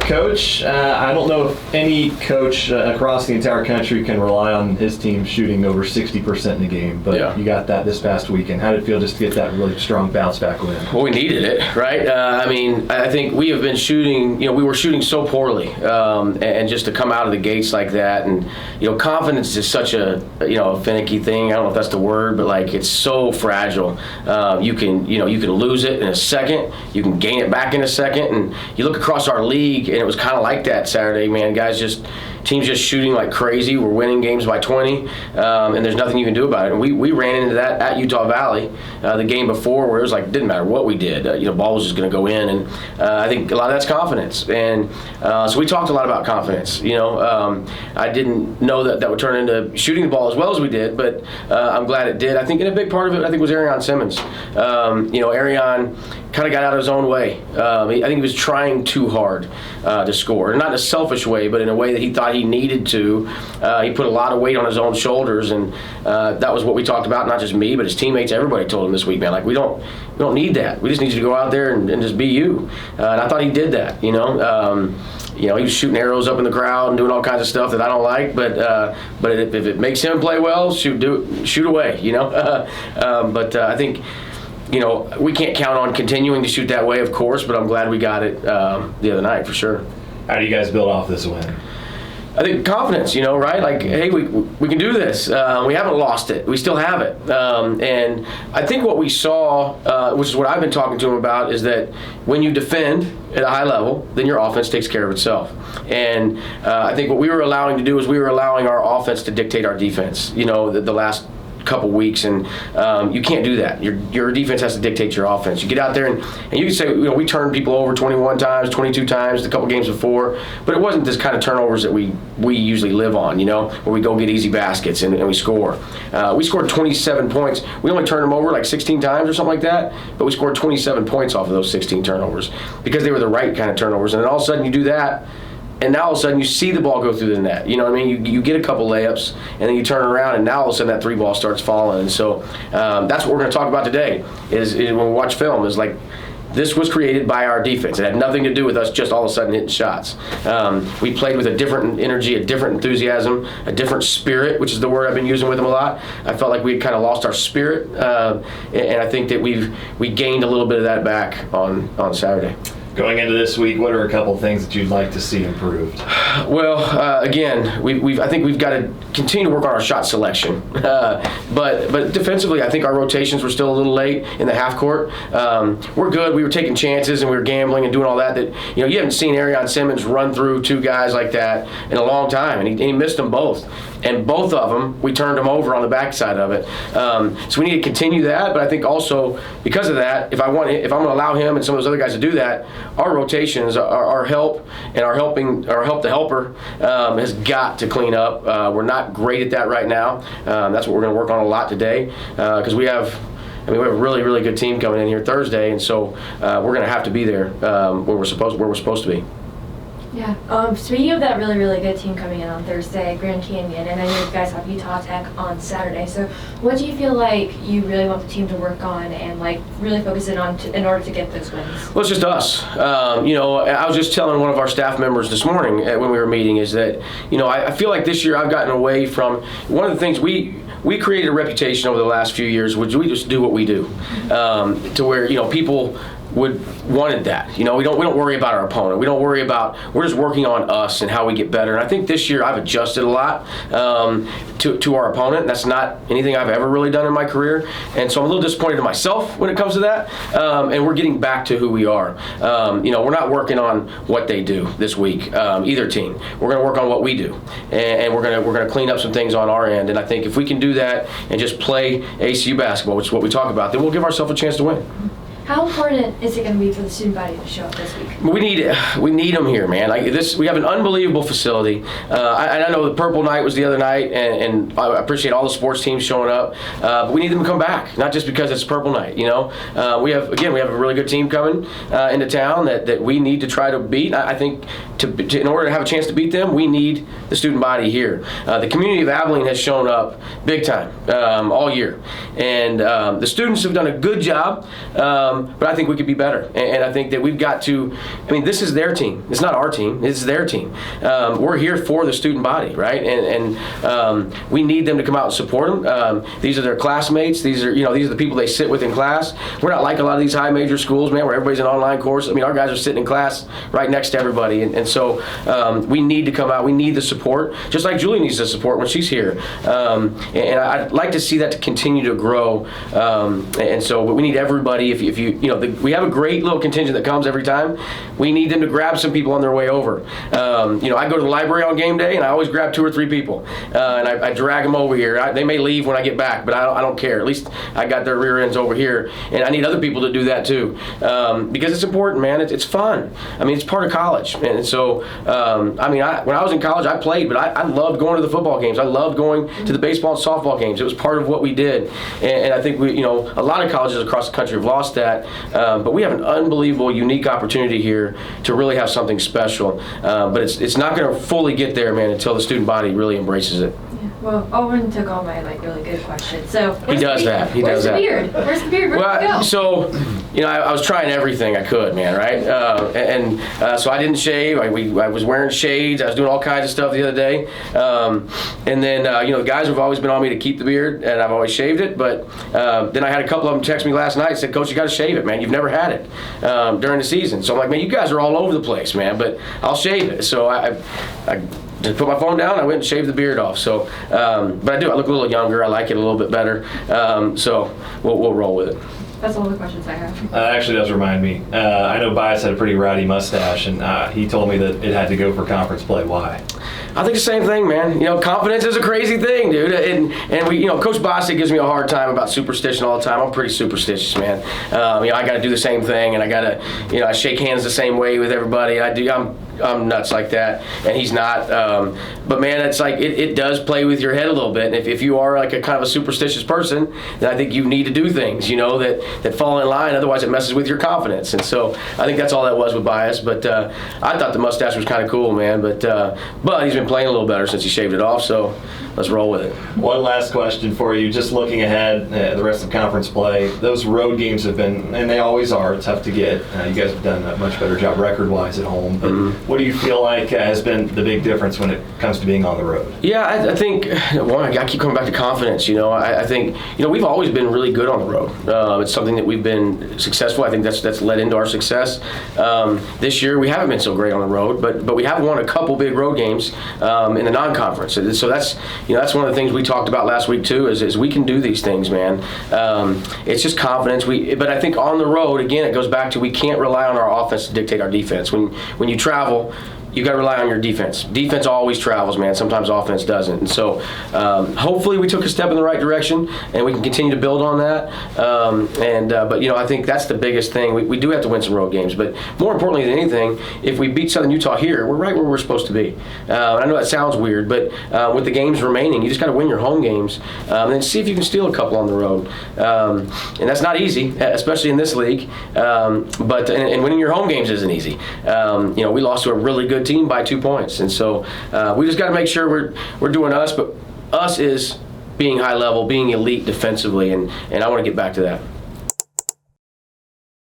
Coach, I don't know if any coach across the entire country can rely on his team shooting over 60% in the game, but you got that this past weekend. How did it feel just to get that really strong bounce back win? Well, we needed it, right? I think we have been shooting, we were shooting so poorly, and just to come out of the gates like that, and, confidence is such a finicky thing. I don't know if that's the word, but like it's so fragile. You can lose it in a second, you can gain it back in a second, and you look across our league, and it was kind of like that Saturday, man. Teams just shooting like crazy. We're winning games by 20, and there's nothing you can do about it. And we ran into that at Utah Valley the game before, where it was like didn't matter what we did. Ball was just going to go in, and I think a lot of that's confidence. And so we talked a lot about confidence. I didn't know that would turn into shooting the ball as well as we did, but I'm glad it did. I think, and a big part of it, was Arion Simmons. Arion kind of got out of his own way. I think he was trying too hard to score, not in a selfish way, but in a way that he thought he needed to. He put a lot of weight on his own shoulders, and that was what we talked about. Not just me, but his teammates. Everybody told him this week, man. Like we don't need that. We just need you to go out there and just be you. And I thought he did that. He was shooting arrows up in the crowd and doing all kinds of stuff that I don't like. But if it makes him play well, shoot away. But I think. We can't count on continuing to shoot that way, of course, but I'm glad we got it the other night for sure. How do you guys build off this win? I think confidence, right? Like, hey, we can do this. We haven't lost it. We still have it. And I think what we saw, which is what I've been talking to him about, is that when you defend at a high level, then your offense takes care of itself. And I think what we were allowing to do is we were allowing our offense to dictate our defense, the last couple weeks, and you can't do that. Your defense has to dictate your offense. You get out there and you can say, we turned people over 21 times, 22 times, a couple games before, but it wasn't this kind of turnovers that we usually live on, where we go get easy baskets and we score. We scored 27 points. We only turned them over like 16 times or something like that, but we scored 27 points off of those 16 turnovers because they were the right kind of turnovers. And then all of a sudden you do that, and now all of a sudden you see the ball go through the net. You know what I mean? You get a couple layups, and then you turn around, and now all of a sudden that three ball starts falling. And so that's what we're going to talk about today is when we watch film, is like this was created by our defense. It had nothing to do with us just all of a sudden hitting shots. We played with a different energy, a different enthusiasm, a different spirit, which is the word I've been using with them a lot. I felt like we had kind of lost our spirit, and I think that we gained a little bit of that back on Saturday. Going into this week, what are a couple things that you'd like to see improved? Well, again, I think we've got to continue to work on our shot selection. But defensively, I think our rotations were still a little late in the half court. We're good. We were taking chances and we were gambling and doing all that. You haven't seen Arion Simmons run through two guys like that in a long time, and he missed them both. And both of them, we turned them over on the backside of it. So we need to continue that. But I think also because of that, if I'm going to allow him and some of those other guys to do that, our rotations, our help, and our help the helper has got to clean up. We're not great at that right now. That's what we're going to work on a lot today because we have a really, really good team coming in here Thursday, and so we're going to have to be there where we're supposed to be. Yeah. Speaking of that really, really good team coming in on Thursday, Grand Canyon, and I know you guys have Utah Tech on Saturday. So, what do you feel like you really want the team to work on and really focus in on in order to get those wins? Well, it's just us. I was just telling one of our staff members this morning when we were meeting is that I feel like this year I've gotten away from one of the things we created a reputation over the last few years, which we just do what we do, to where people wanted that. We don't worry about our opponent. We don't worry about. We're just working on us and how we get better. And I think this year I've adjusted a lot to our opponent. That's not anything I've ever really done in my career. And so I'm a little disappointed in myself when it comes to that. And we're getting back to who we are. We're not working on what they do this week. Either team. We're going to work on what we do, and we're going to clean up some things on our end. And I think if we can do that and just play ACU basketball, which is what we talk about, then we'll give ourselves a chance to win. How important is it going to be for the student body to show up this week? We need them here, man. We have an unbelievable facility. I know the Purple Night was the other night, and I appreciate all the sports teams showing up. But we need them to come back, not just because it's Purple Night. We have a really good team coming into town that we need to try to beat. I think in order to have a chance to beat them, we need the student body here. The community of Abilene has shown up big time all year, and the students have done a good job. but I think we could be better. And I think that we've got to, I mean, this is their team. It's not our team. It's their team. We're here for the student body, right? And we need them to come out and support them. These are their classmates. These are the people they sit with in class. We're not like a lot of these high major schools, man, where everybody's an online course. I mean, our guys are sitting in class right next to everybody. And so we need to come out. We need the support, just like Julie needs the support when she's here. And I'd like to see that to continue to grow. And so we need everybody. If we have a great little contingent that comes every time. We need them to grab some people on their way over. I go to the library on game day, and I always grab 2 or 3 people, and I drag them over here. They may leave when I get back, but I don't care. At least I got their rear ends over here, and I need other people to do that too, because it's important, man. It's fun. I mean, it's part of college, and so when I was in college, I played, but I loved going to the football games. I loved going to the baseball and softball games. It was part of what we did, and I think a lot of colleges across the country have lost that, but we have an unbelievable, unique opportunity here to really have something special. But it's not going to fully get there, man, until the student body really embraces it. Well, Owen took all my really good questions. So he does that. Where's the beard? Where's the beard? Where'd it go? So, I was trying everything I could, man, right? So I didn't shave. I was wearing shades. I was doing all kinds of stuff the other day. And then, the guys have always been on me to keep the beard, and I've always shaved it. But then I had a couple of them text me last night and said, Coach, you got to shave it, man. You've never had it during the season. So I'm like, man, you guys are all over the place, man. But I'll shave it. So I just put my phone down. I went and shaved the beard off. So, but I do. I look a little younger. I like it a little bit better. So we'll roll with it. That's all the questions I have. That actually does remind me. I know Bias had a pretty rowdy mustache, and he told me that it had to go for conference play. Why? I think the same thing, man. Confidence is a crazy thing, dude. And we, Coach Bostic gives me a hard time about superstition all the time. I'm pretty superstitious, man. I got to do the same thing, and I got to, I shake hands the same way with everybody. I'm nuts like that, and he's not. But man, it's like it does play with your head a little bit. And if you are like a kind of a superstitious person, then I think you need to do things, that fall in line. Otherwise, it messes with your confidence. And so I think that's all that was with Bias. But I thought the mustache was kind of cool, man. But he's been playing a little better since he shaved it off. So let's roll with it. One last question for you. Just looking ahead, the rest of conference play, those road games have been, and they always are, tough to get. You guys have done a much better job record-wise at home. But what do you feel like has been the big difference when it comes to being on the road? Yeah, I think, I keep coming back to confidence. I think, we've always been really good on the road. It's something that we've been successful. I think that's led into our success. This year, we haven't been so great on the road, but we have won a couple big road games in the non-conference. So that's one of the things we talked about last week too. Is we can do these things, man. It's just confidence. But I think on the road, again, it goes back to we can't rely on our offense to dictate our defense. When you travel, you got to rely on your defense. Defense always travels, man. Sometimes offense doesn't. And so hopefully we took a step in the right direction, and we can continue to build on that. But I think that's the biggest thing. We do have to win some road games, but more importantly than anything, if we beat Southern Utah here, we're right where we're supposed to be. I know that sounds weird, but with the games remaining, you just got to win your home games and then see if you can steal a couple on the road. And that's not easy, especially in this league. But winning your home games isn't easy. We lost to a really good team by 2 points, and so we just got to make sure we're doing us, but us is being high level, being elite defensively, and I want to get back to that.